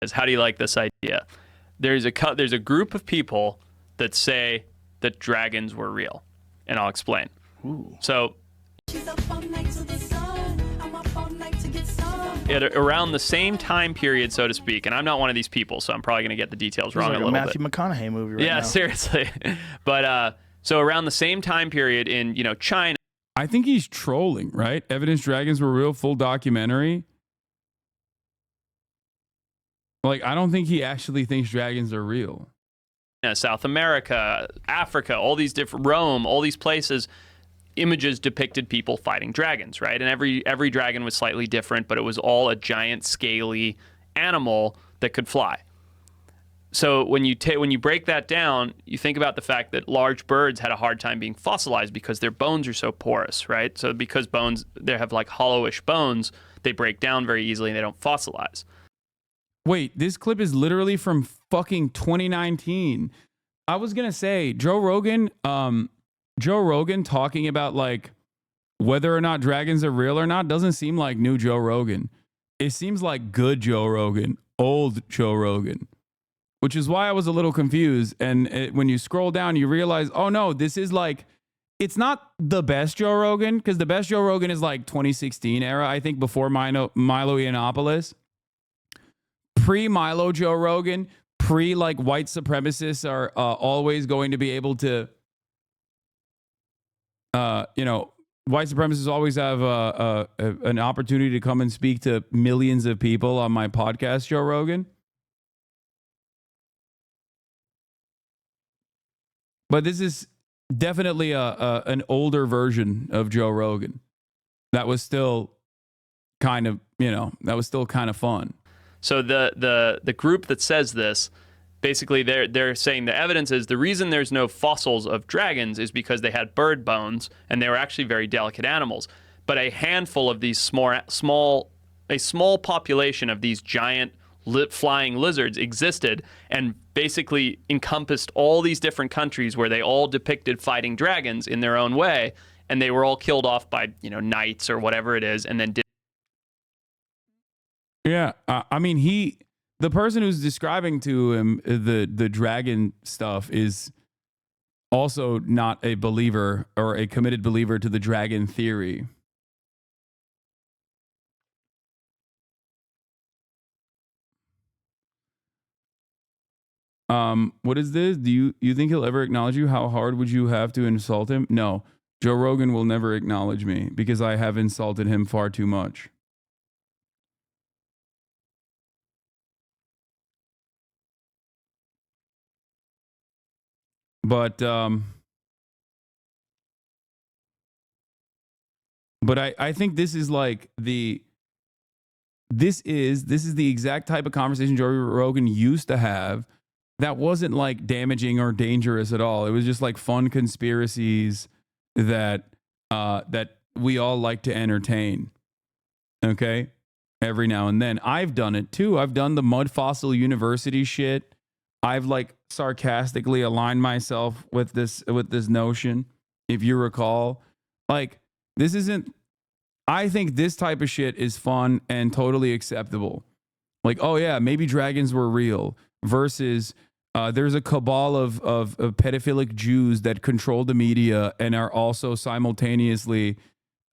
is, how do you like this idea? There's a group of people that say that dragons were real, and I'll explain. Ooh. So around the same time period, so to speak, and I'm not one of these people, so I'm probably going to get the details wrong like a little Matthew bit. McConaughey movie right now. Yeah, seriously. But so around the same time period in, China. I think he's trolling, right? Evidence dragons were real, full documentary. Like, I don't think he actually thinks dragons are real. South America, Africa, all these different, Rome, all these places, images depicted people fighting dragons, right? And every dragon was slightly different, but it was all a giant scaly animal that could fly. So when you break that down, you think about the fact that large birds had a hard time being fossilized because their bones are so porous, right? So because they have like hollowish bones, they break down very easily and they don't fossilize. Wait, this clip is literally from fucking 2019. I was going to say, Joe Rogan talking about like whether or not dragons are real or not doesn't seem like new Joe Rogan. It seems like good Joe Rogan, old Joe Rogan, which is why I was a little confused. And when you scroll down, you realize, oh no, this is like, it's not the best Joe Rogan, because the best Joe Rogan is like 2016 era, I think, before Milo Yiannopoulos. Pre-Milo Joe Rogan, like white supremacists are always going to be able to, white supremacists always have an opportunity to come and speak to millions of people on my podcast, Joe Rogan. But this is definitely an older version of Joe Rogan. That was still kind of fun. So the group that says this, basically they're saying the evidence is the reason there's no fossils of dragons is because they had bird bones and they were actually very delicate animals. But a handful of these small population of these giant flying lizards existed and basically encompassed all these different countries where they all depicted fighting dragons in their own way, and they were all killed off by knights or whatever it is, and then did. Yeah, I mean, the person who's describing to him the dragon stuff is also not a believer or a committed believer to the dragon theory. What is this? Do you think he'll ever acknowledge you? How hard would you have to insult him? No, Joe Rogan will never acknowledge me because I have insulted him far too much. But I think this is like this is the exact type of conversation Joe Rogan used to have that wasn't like damaging or dangerous at all. It was just like fun conspiracies that we all like to entertain. Okay? Every now and then. I've done it too. I've done the Mud Fossil University shit. I've like sarcastically aligned myself with this notion, if you recall. Like, this isn't, I think this type of shit is fun and totally acceptable. Like, oh yeah, maybe dragons were real versus there's a cabal of pedophilic Jews that control the media and are also simultaneously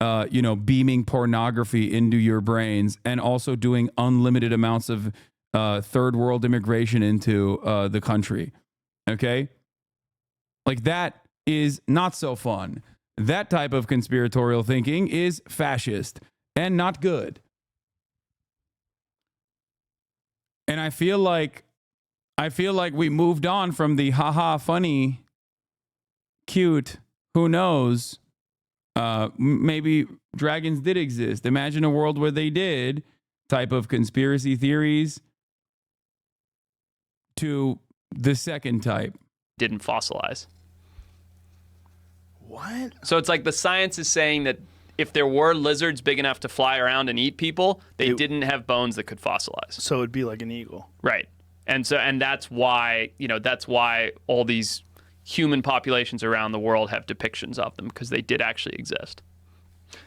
beaming pornography into your brains and also doing unlimited amounts of third world immigration into the country. Okay? Like, that is not so fun. That type of conspiratorial thinking is fascist and not good. And I feel like we moved on from the haha funny, cute, who knows, maybe dragons did exist. Imagine a world where they did type of conspiracy theories to the second type. Didn't fossilize. What? So it's like the science is saying that if there were lizards big enough to fly around and eat people, they didn't have bones that could fossilize. So it'd be like an eagle. Right. And that's why all these human populations around the world have depictions of them, because they did actually exist.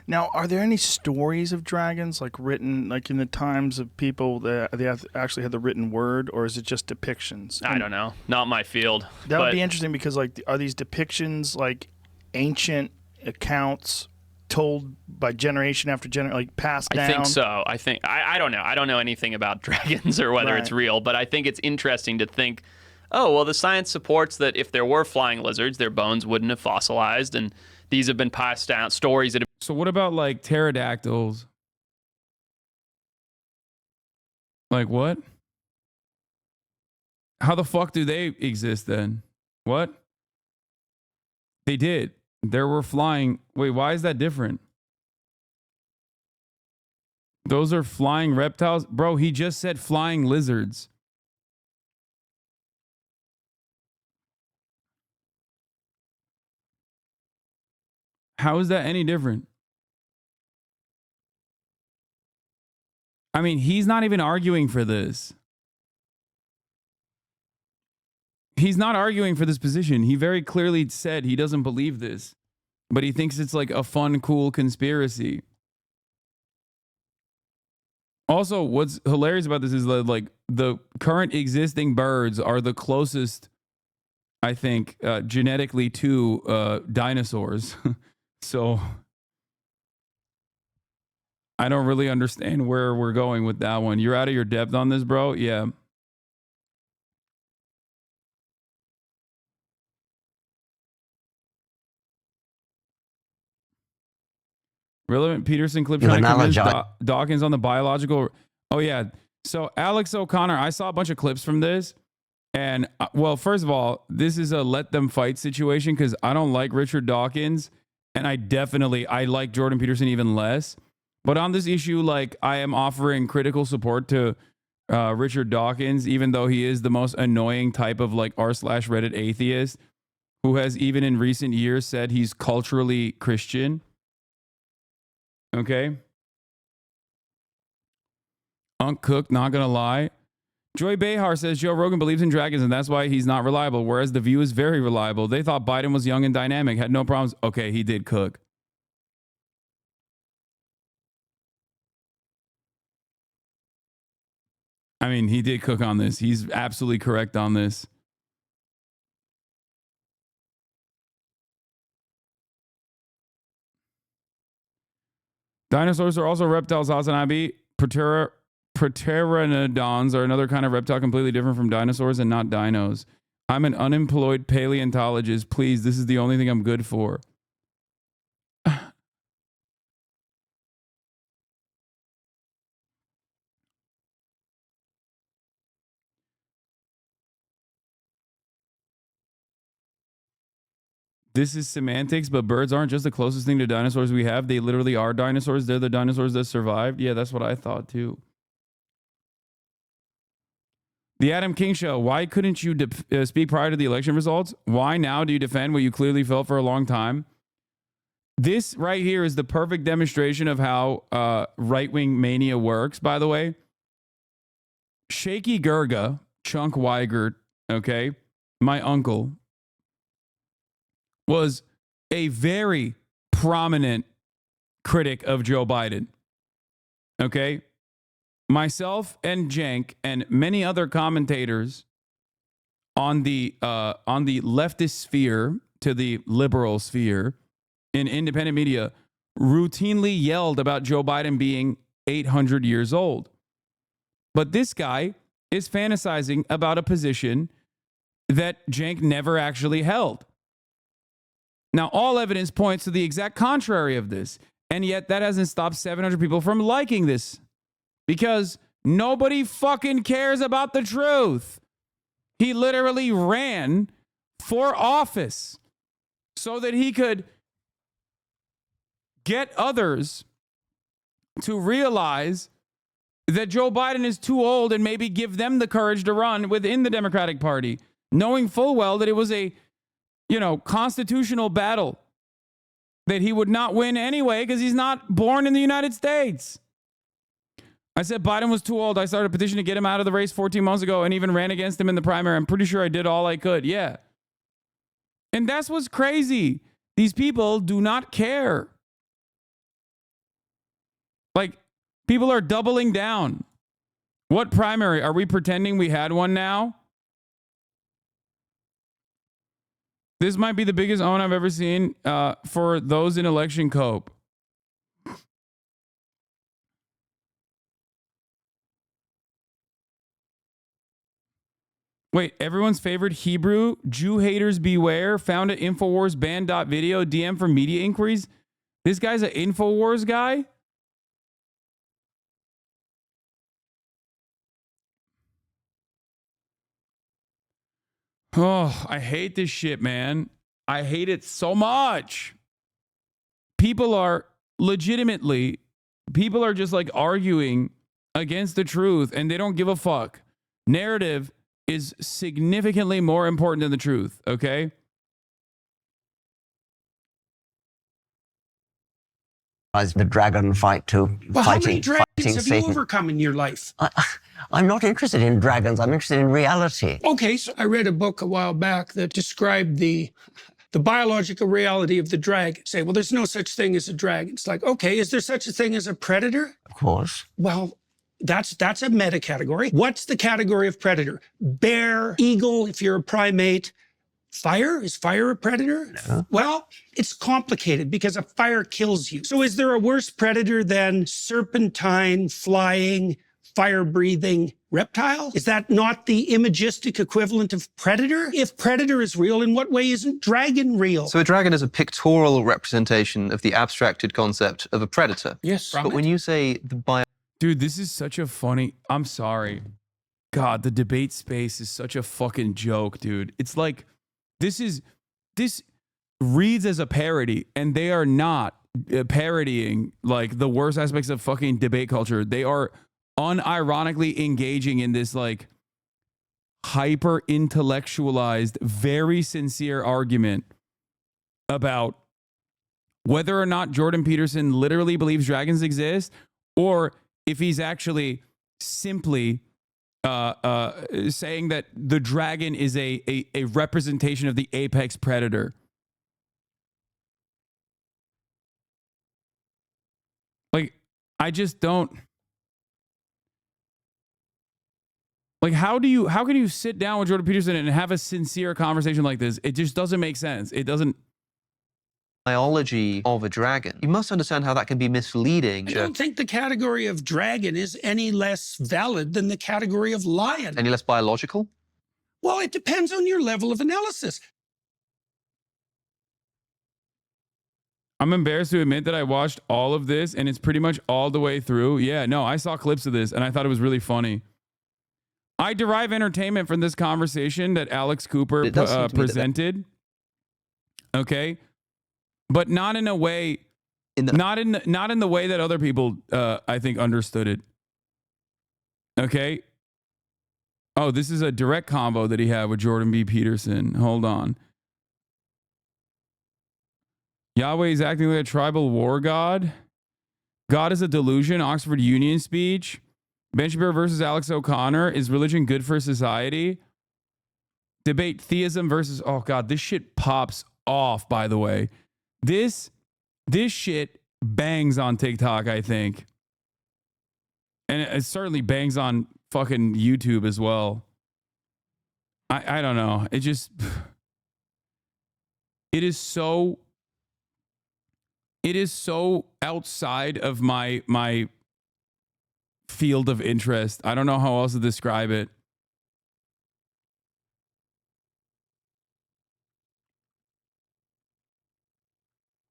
Now, are there any stories of dragons like written like in the times of people that they actually had the written word, or is it just depictions? I don't know. Not my field. That would be interesting because like are these depictions like ancient accounts told by generation after generation, like passed down? I think so. I don't know. I don't know anything about dragons or whether it's real, but I think it's interesting to think, oh, well, the science supports that if there were flying lizards, their bones wouldn't have fossilized, and these have been passed down, stories that have... So what about like pterodactyls? Like what? How the fuck do they exist then? What? They did. There were flying. Wait, why is that different? Those are flying reptiles? Bro, he just said flying lizards. How is that any different? I mean, he's not even arguing for this. He's not arguing for this position. He very clearly said he doesn't believe this, but he thinks it's like a fun, cool conspiracy. Also, what's hilarious about this is that like the current existing birds are the closest, I think, genetically to dinosaurs. So I don't really understand where we're going with that one. You're out of your depth on this, bro? Yeah. Relevant Peterson clip trying to convince Dawkins on the biological. Oh, yeah. So Alex O'Connor, I saw a bunch of clips from this. And well, first of all, this is a let them fight situation because I don't like Richard Dawkins. And I like Jordan Peterson even less. But on this issue, like I am offering critical support to Richard Dawkins, even though he is the most annoying type of like r/Reddit atheist who has even in recent years said he's culturally Christian. Okay. Unc Cook, not gonna lie. Joy Behar says Joe Rogan believes in dragons and that's why he's not reliable, whereas The View is very reliable. They thought Biden was young and dynamic, had no problems. Okay, he did cook. I mean, he did cook on this. He's absolutely correct on this. Dinosaurs are also reptiles, Hasanabi. Pteranodons are another kind of reptile completely different from dinosaurs and not dinos. I'm an unemployed paleontologist. Please, this is the only thing I'm good for. This is semantics, but birds aren't just the closest thing to dinosaurs we have. They literally are dinosaurs. They're the dinosaurs that survived. Yeah, that's what I thought too. The Adam King Show. Why couldn't you speak prior to the election results? Why now do you defend what you clearly felt for a long time? This right here is the perfect demonstration of how right-wing mania works, by the way. Shaky Gurga, Chunk Weigert, okay, my uncle, was a very prominent critic of Joe Biden. Okay? Myself and Jank and many other commentators on the leftist sphere to the liberal sphere in independent media routinely yelled about Joe Biden being 800 years old. But this guy is fantasizing about a position that Jank never actually held. Now, all evidence points to the exact contrary of this. And yet that hasn't stopped 700 people from liking this. Because nobody fucking cares about the truth. He literally ran for office so that he could get others to realize that Joe Biden is too old and maybe give them the courage to run within the Democratic Party, knowing full well that it was a, constitutional battle that he would not win anyway because he's not born in the United States. I said Biden was too old. I started a petition to get him out of the race 14 months ago and even ran against him in the primary. I'm pretty sure I did all I could. Yeah. And that's what's crazy. These people do not care. Like, people are doubling down. What primary? Are we pretending we had one now? This might be the biggest own I've ever seen for those in election cope. Wait, everyone's favorite Hebrew, Jew haters beware, found at Infowars ban.video, DM for media inquiries. This guy's an Infowars guy? Oh, I hate this shit, man. I hate it so much. People are legitimately, people are just like arguing against the truth and they don't give a fuck. Narrative is significantly more important than the truth, okay? The dragon fight to Well, how many dragons fighting have Satan. you overcome in your life? I'm not interested in dragons. I'm interested in reality. Okay, so I read a book a while back that described the biological reality of the dragon. Say, well, there's no such thing as a dragon. It's like, okay, is there such a thing as a predator? Of course. Well, that's a meta category. What's the category of predator? Bear, eagle, if you're a primate. Fire? Is fire a predator? No. Well, it's complicated because a fire kills you. So is there a worse predator than serpentine, flying, fire-breathing reptile? Is that not the imagistic equivalent of predator? If predator is real, in what way isn't dragon real? So a dragon is a pictorial representation of the abstracted concept of a predator. Yes. But when you say the Dude, this is such a funny, I'm sorry. God, the debate space is such a fucking joke, dude. It's like, this reads as a parody, and they are not parodying like the worst aspects of fucking debate culture. They are unironically engaging in this like hyper intellectualized, very sincere argument about whether or not Jordan Peterson literally believes dragons exist, or if he's actually simply saying that the dragon is a representation of the apex predator. Like, I just don't. Like, how can you sit down with Jordan Peterson and have a sincere conversation like this? It just doesn't make sense. It doesn't. biology of a dragon, you must understand how that can be misleading. I don't think the category of dragon is any less valid than the category of lion. Any less biological? Well, it depends on your level of analysis. I'm embarrassed to admit that I watched all of this and it's pretty much all the way through. Yeah, no, I saw clips of this and I thought it was really funny. I derive entertainment from this conversation that Alex Cooper presented. Okay. But not in a way, not in the way that other people, I think, understood it. Okay. Oh, this is a direct convo that he had with Jordan B. Peterson. Hold on. Yahweh is acting like a tribal war god. God is a delusion. Oxford Union speech. Ben Shapiro versus Alex O'Connor. Is religion good for society? Debate theism versus... Oh, God, this shit pops off, by the way. This shit bangs on TikTok, I think. And it certainly bangs on fucking YouTube as well. I don't know. It just... It is so outside of my field of interest. I don't know how else to describe it.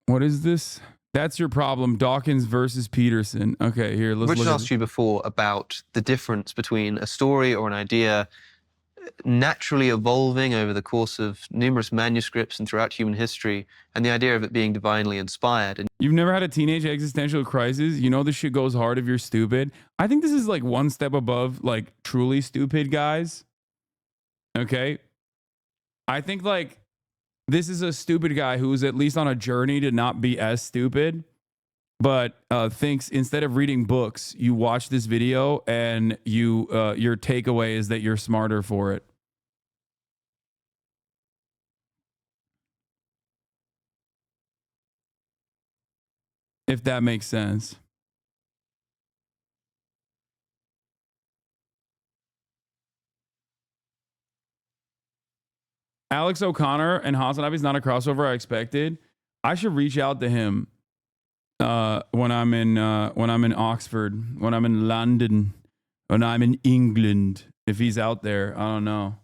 What is this? That's your problem. Dawkins versus Peterson. Okay, here, let's Richard look asked you before about the difference between a story or an idea naturally evolving over the course of numerous manuscripts and throughout human history, and the idea of it being divinely inspired. And You've never had a teenage existential crisis? You know this shit goes hard if you're stupid. I think this is like one step above like truly stupid guys. Okay? I think like this is a stupid guy who's at least on a journey to not be as stupid, but thinks instead of reading books, you watch this video and you your takeaway is that you're smarter for it. If that makes sense. Alex O'Connor and Hasanabi is not a crossover I expected. I should reach out to him when I'm in Oxford, when I'm in London, when I'm in England. If he's out there, I don't know.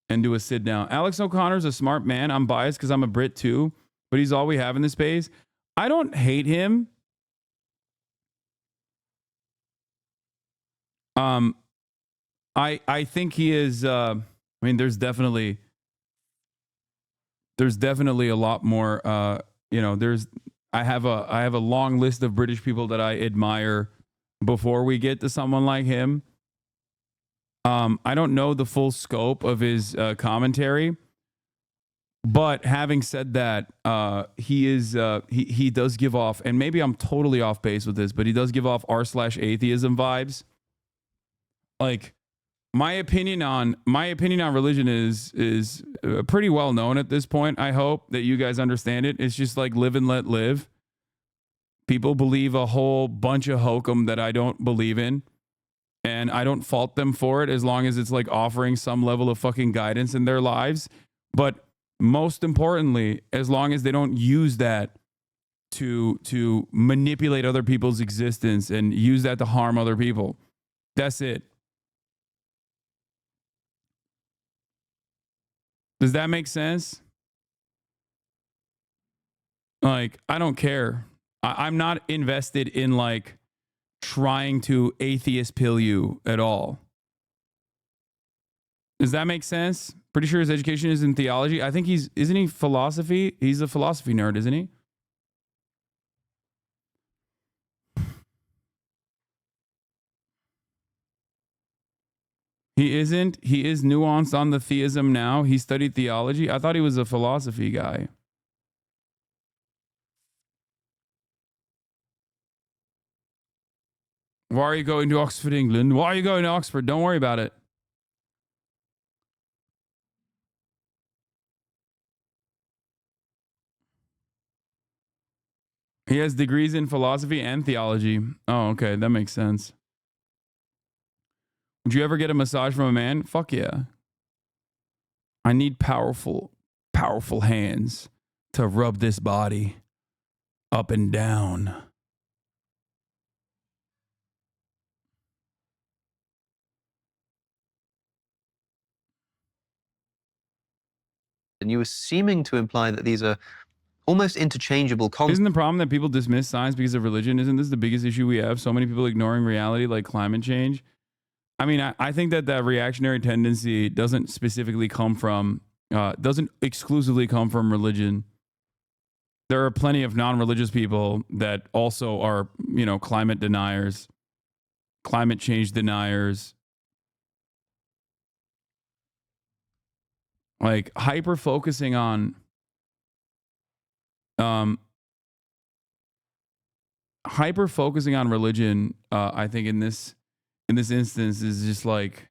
And do a sit down. Alex O'Connor's a smart man. I'm biased because I'm a Brit too, but he's all we have in the space. I don't hate him. I think he is. I mean, there's definitely a lot more. You know, I have a long list of British people that I admire before we get to someone like him. I don't know the full scope of his commentary, but having said that, he does give off, and maybe I'm totally off base with this, but he does give off r/atheism vibes. Like, my opinion on religion is pretty well known at this point. I hope that you guys understand it. It's just like live and let live. People believe a whole bunch of hokum that I don't believe in. And I don't fault them for it as long as it's like offering some level of fucking guidance in their lives. But most importantly, as long as they don't use that to manipulate other people's existence and use that to harm other people. That's it. Does that make sense? Like, I don't care. I'm not invested in like trying to atheist pill you at all. Does that make sense? Pretty sure his education is in theology. I think isn't he philosophy? He's a philosophy nerd, isn't he? He isn't. He is nuanced on the theism now. He studied theology. I thought he was a philosophy guy. Why are you going to Oxford, England? Why are you going to Oxford? Don't worry about it. He has degrees in philosophy and theology. Oh, okay. That makes sense. Would you ever get a massage from a man? Fuck yeah. I need powerful hands to rub this body up and down. And you were seeming to imply that these are almost interchangeable concepts. Isn't the problem that people dismiss science because of religion? Isn't this the biggest issue we have? So many people ignoring reality like climate change. I mean, I think that reactionary tendency doesn't specifically come from, doesn't exclusively come from religion. There are plenty of non-religious people that also are, you know, climate deniers, climate change deniers. Like hyper focusing on religion, I think in this instance is just like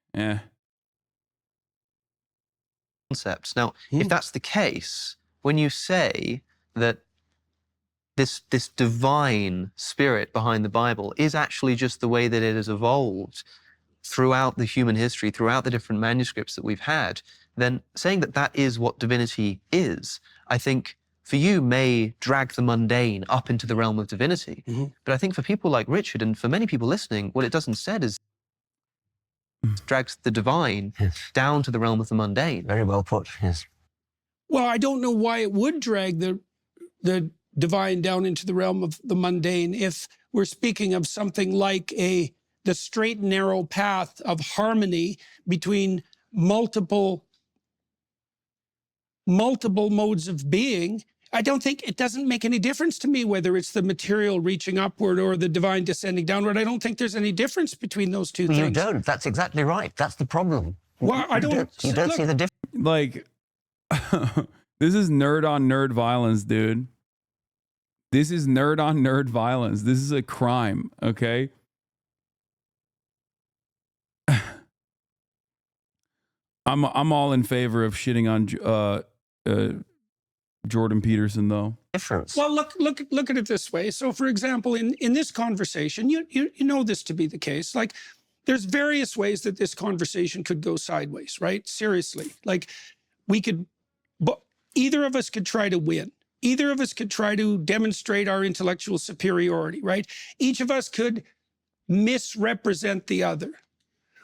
concepts. Now, if that's the case, when you say that this divine spirit behind the Bible is actually just the way that it has evolved throughout the human history, throughout the different manuscripts that we've had, then saying that that is what divinity is, I think for you may drag the mundane up into the realm of divinity. But I think for people like Richard and for many people listening, what it does instead is drags the divine down to the realm of the mundane. Very well put, yes. Well, I don't know why it would drag the divine down into the realm of the mundane if we're speaking of something like the straight and narrow path of harmony between multiple modes of being. I don't think it doesn't make any difference to me whether it's the material reaching upward or the divine descending downward. I don't think there's any difference between those two things. You don't. That's exactly right. That's the problem. Well, I don't. You don't see the difference. like this is nerd on nerd violence, dude. This is nerd on nerd violence. This is a crime, okay? I'm all in favor of shitting on Jordan Peterson, though. Difference. Well, look at it this way. So, for example, in this conversation, you know this to be the case. Like, there's various ways that this conversation could go sideways, right? Seriously. Like we could, but either of us could try to win. Either of us could try to demonstrate our intellectual superiority, right? Each of us could misrepresent the other.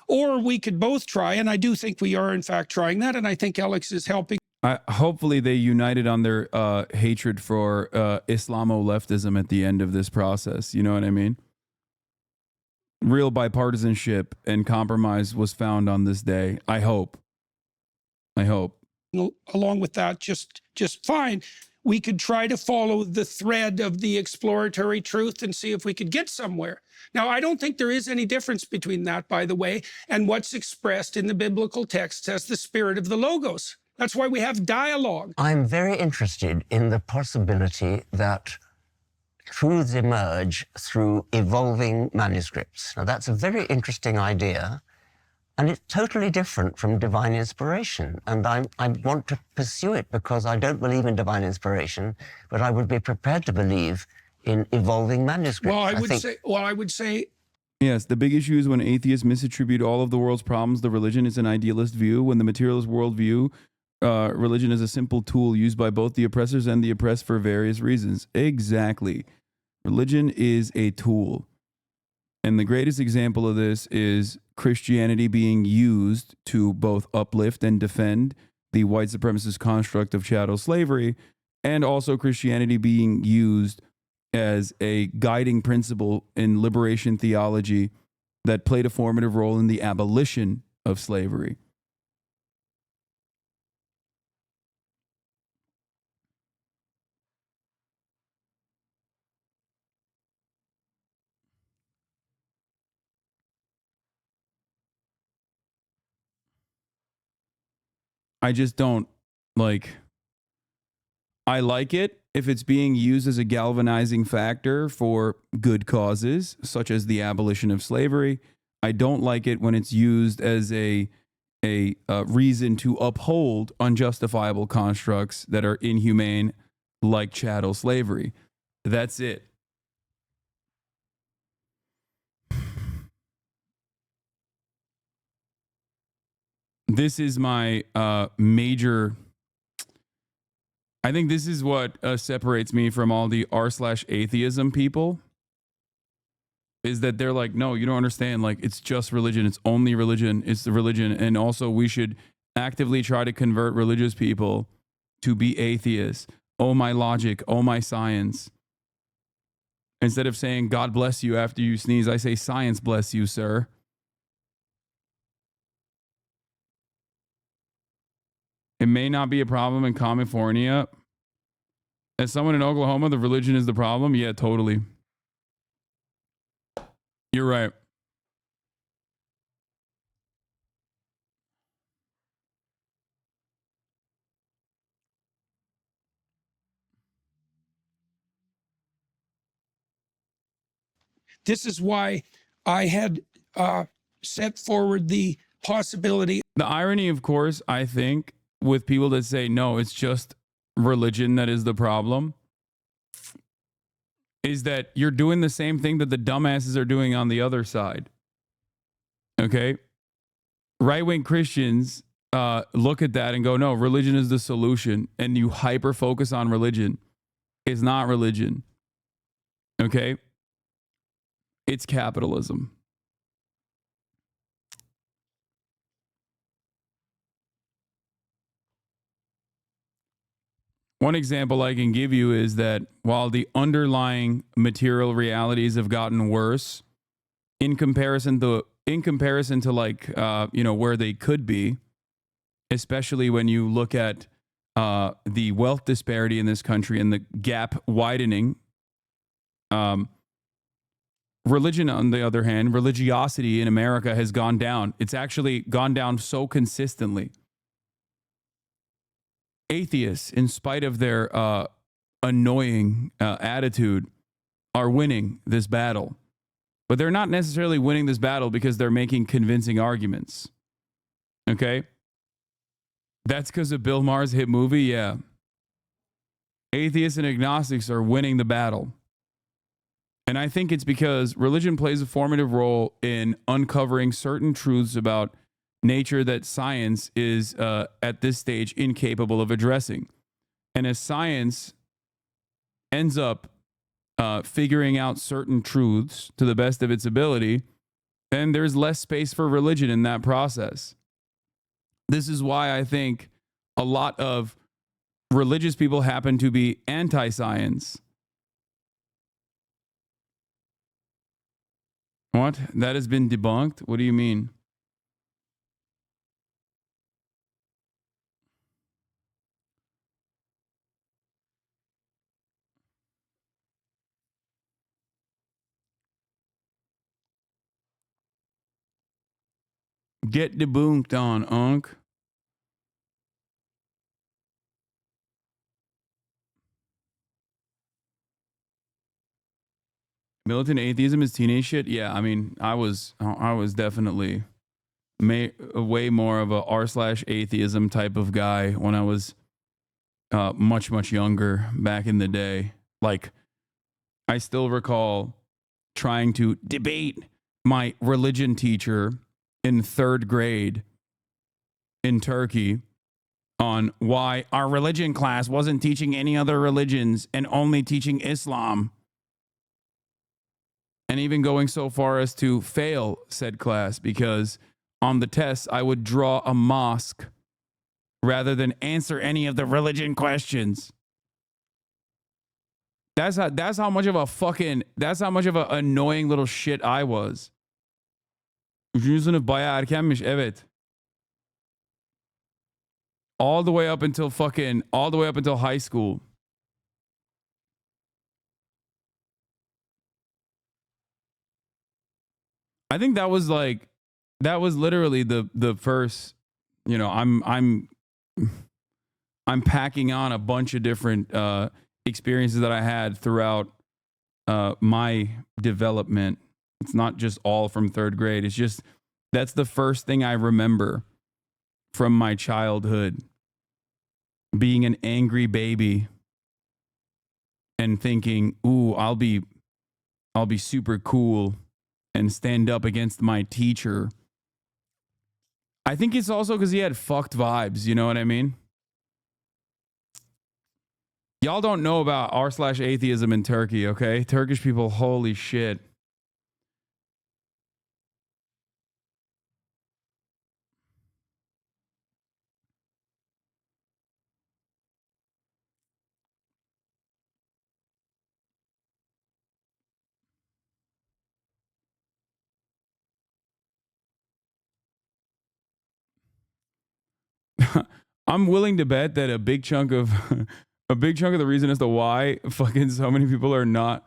Or we could both try, and I do think we are in fact trying that, and I think Alex is helping. Hopefully they united on their hatred for Islamo-leftism at the end of this process. You know what I mean? Real bipartisanship and compromise was found on this day. I hope. Along with that, just fine. We could try to follow the thread of the exploratory truth and see if we could get somewhere. Now, I don't think there is any difference between that, by the way, and what's expressed in the biblical texts as the spirit of the Logos. That's why we have dialogue. I'm very interested in the possibility that truths emerge through evolving manuscripts. Now, that's a very interesting idea, and it's totally different from divine inspiration. And I want to pursue it because I don't believe in divine inspiration, but I would be prepared to believe in evolving manuscripts. Well, I would say. Yes, the big issue is when atheists misattribute all of the world's problems. The religion is an idealist view. When the materialist worldview, religion is a simple tool used by both the oppressors and the oppressed for various reasons. Exactly. Religion is a tool. And the greatest example of this is Christianity being used to both uplift and defend the white supremacist construct of chattel slavery, and also Christianity being used as a guiding principle in liberation theology that played a formative role in the abolition of slavery. I just don't I like it if it's being used as a galvanizing factor for good causes, such as the abolition of slavery. I don't like it when it's used as a reason to uphold unjustifiable constructs that are inhumane, like chattel slavery. That's it. This is my major. I think this is what separates me from all the r/atheism people. Is that they're like, no, you don't understand. Like, it's just religion. It's only religion. It's the religion. And also, we should actively try to convert religious people to be atheists. Oh, my logic. Oh, my science. Instead of saying, God bless you after you sneeze, I say, science bless you, sir. It may not be a problem in California. As someone in Oklahoma, the religion is the problem. Yeah, totally. You're right. This is why I had set forward the possibility. The irony, of course, I think, with people that say, no, it's just religion that is the problem, is that you're doing the same thing that the dumbasses are doing on the other side. Okay? Right-wing Christians look at that and go, no, religion is the solution. And you hyper-focus on religion. It's not religion. Okay? It's capitalism. One example I can give you is that while the underlying material realities have gotten worse in comparison to where they could be, especially when you look at the wealth disparity in this country and the gap widening. Religion, on the other hand, religiosity in America has gone down. It's actually gone down so consistently. Atheists, in spite of their annoying attitude, are winning this battle. But they're not necessarily winning this battle because they're making convincing arguments. Okay? That's because of Bill Maher's hit movie? Yeah. Atheists and agnostics are winning the battle. And I think it's because religion plays a formative role in uncovering certain truths about nature that science is at this stage incapable of addressing. And as science ends up figuring out certain truths to the best of its ability, then there's less space for religion in that process. This is why I think a lot of religious people happen to be anti-science. What? That has been debunked? What do you mean? Get debunked on, Unc. Militant atheism is teenage shit. Yeah, I mean, I was definitely way more of a r/atheism type of guy when I was much younger back in the day. Like, I still recall trying to debate my religion teacher in 3rd grade in Turkey on why our religion class wasn't teaching any other religions and only teaching Islam. And even going so far as to fail said class because on the tests I would draw a mosque rather than answer any of the religion questions. That's how much of a annoying little shit I was. Üçüncü sınıf bayağı erkenmiş, evet. All the way up until high school. I think that was literally the first, you know, I'm packing on a bunch of different experiences that I had throughout my development. It's not just all from 3rd grade. It's just, that's the first thing I remember from my childhood. Being an angry baby and thinking, ooh, I'll be super cool and stand up against my teacher. I think it's also because he had fucked vibes, you know what I mean? Y'all don't know about r/atheism in Turkey, okay? Turkish people, holy shit. I'm willing to bet that a big chunk of the reason as to why fucking so many people are not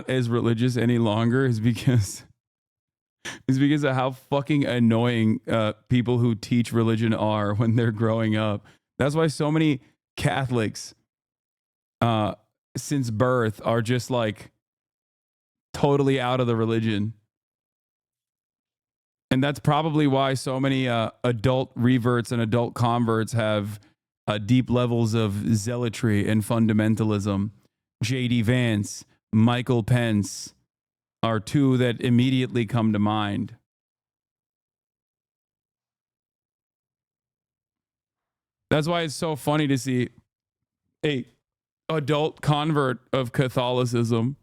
as religious any longer is because of how fucking annoying people who teach religion are when they're growing up. That's why so many Catholics since birth are just like totally out of the religion. And that's probably why so many adult reverts and adult converts have deep levels of zealotry and fundamentalism. J.D. Vance, Michael Pence are two that immediately come to mind. That's why it's so funny to see a adult convert of Catholicism.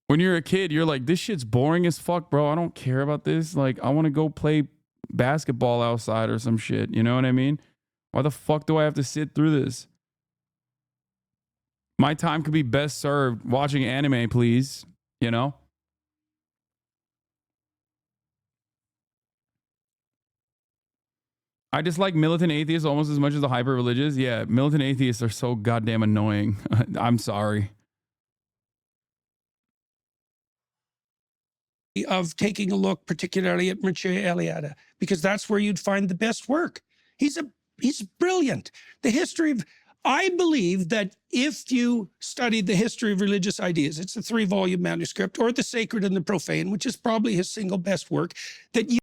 When you're a kid, you're like, this shit's boring as fuck, bro. I don't care about this. Like, I want to go play basketball outside or some shit. You know what I mean? Why the fuck do I have to sit through this? My time could be best served watching anime, please. You know? I dislike militant atheists almost as much as the hyper religious. Yeah, militant atheists are so goddamn annoying. I'm sorry. Of taking a look particularly at Mircea Eliade, because that's where you'd find the best work. He's brilliant. The history of, I believe that if you studied the history of religious ideas, it's a 3-volume manuscript, or The Sacred and the Profane, which is probably his single best work, that you